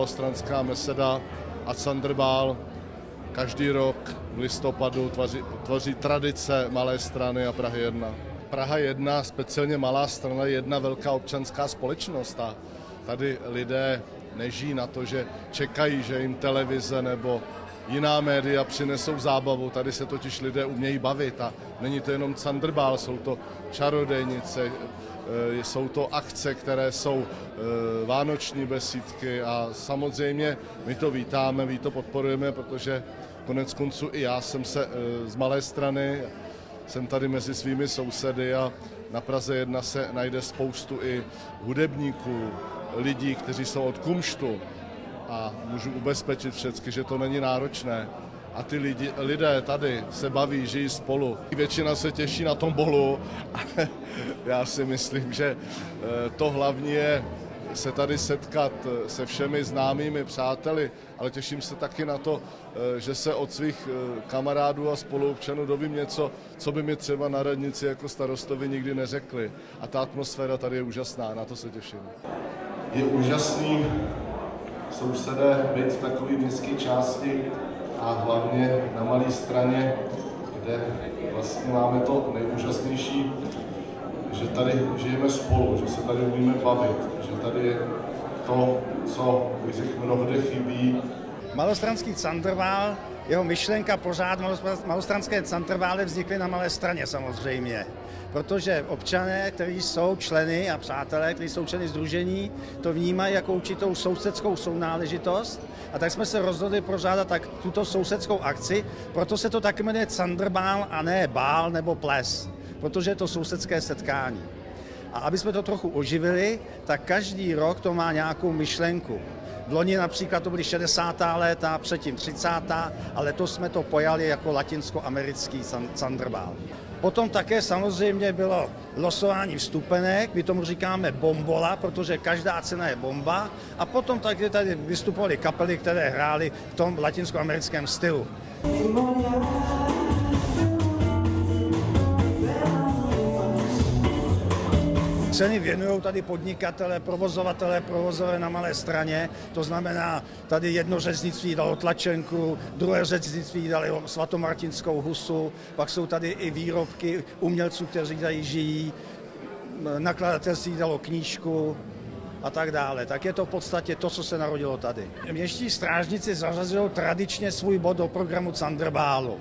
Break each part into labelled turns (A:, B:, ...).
A: malostranská meseda a Thunderball každý rok v listopadu tvoří tradice Malé Strany a Prahy 1. Praha 1, speciálně Malá Strana, je jedna velká občanská společnost a tady lidé nežijí na to, že čekají, že jim televize nebo jiná média přinesou zábavu. Tady se totiž lidé umějí bavit a není to jenom Thunderball, jsou to čarodějnice, jsou to akce, které jsou vánoční besídky a samozřejmě my to vítáme, my to podporujeme, protože konec konců i já jsem se z Malé Strany, jsem tady mezi svými sousedy a na Praze 1 se najde spoustu i hudebníků, lidí, kteří jsou od kumštu a můžu ubezpečit všechny, že to není náročné. A ty lidé tady se baví, žijí spolu. Většina se těší na tom bolu, ale já si myslím, že to hlavní je se tady setkat se všemi známými přáteli, ale těším se taky na to, že se od svých kamarádů a spoluobčanů dovím něco, co by mi třeba na radnici jako starostovi nikdy neřekli. A ta atmosféra tady je úžasná, na to se těším. Je úžasný sousedé být v takové městské části a hlavně na Malé Straně, kde vlastně máme to nejúžasnější, že tady žijeme spolu, že se tady umíme bavit, že tady je to, co bych řekl mnohde chybí.
B: Malostranský Thunderball, jeho myšlenka pořád malostranské Thunderballe vznikly na Malé Straně samozřejmě. Protože občané, kteří jsou členy a přátelé, kteří jsou členy sdružení, to vnímají jako určitou sousedskou sounáležitost. A tak jsme se rozhodli pořádat tak tuto sousedskou akci, proto se to taky jmenuje Thunderball a ne bál nebo ples, protože je to sousedské setkání. A aby jsme to trochu oživili, tak každý rok to má nějakou myšlenku. V loni například to byly 60. léta, předtím 30. a letos jsme to pojali jako latinskoamerický Thunderball. Potom také samozřejmě bylo losování vstupenek, my tomu říkáme bombola, protože každá cena je bomba. A potom taky tady vystupovaly kapely, které hrály v tom latinskoamerickém stylu. Ceny věnují tady podnikatele, provozové na Malé Straně, to znamená, tady jedno řeznictví dalo tlačenku, druhé řeznictví dalo svatomartinskou husu, pak jsou tady i výrobky umělců, kteří tady žijí, nakladatelství dalo knížku a tak dále. Tak je to v podstatě to, co se narodilo tady. Městští strážníci zařazují tradičně svůj bod do programu Thunderballu.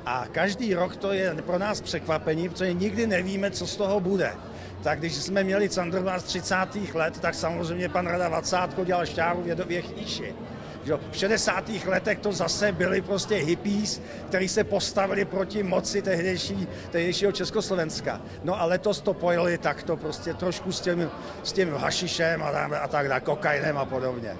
B: A každý rok to je pro nás překvapení, protože nikdy nevíme, co z toho bude. Tak když jsme měli Thunderball z 30. let, tak samozřejmě pan Rada Vacátko dělal šťáru v Jedově chýši. V 60. letech to zase byli prostě hippies, kteří se postavili proti moci tehdejšího Československa. No a letos to pojeli takto prostě trošku s tím hašišem a tak dále, kokainem a podobně.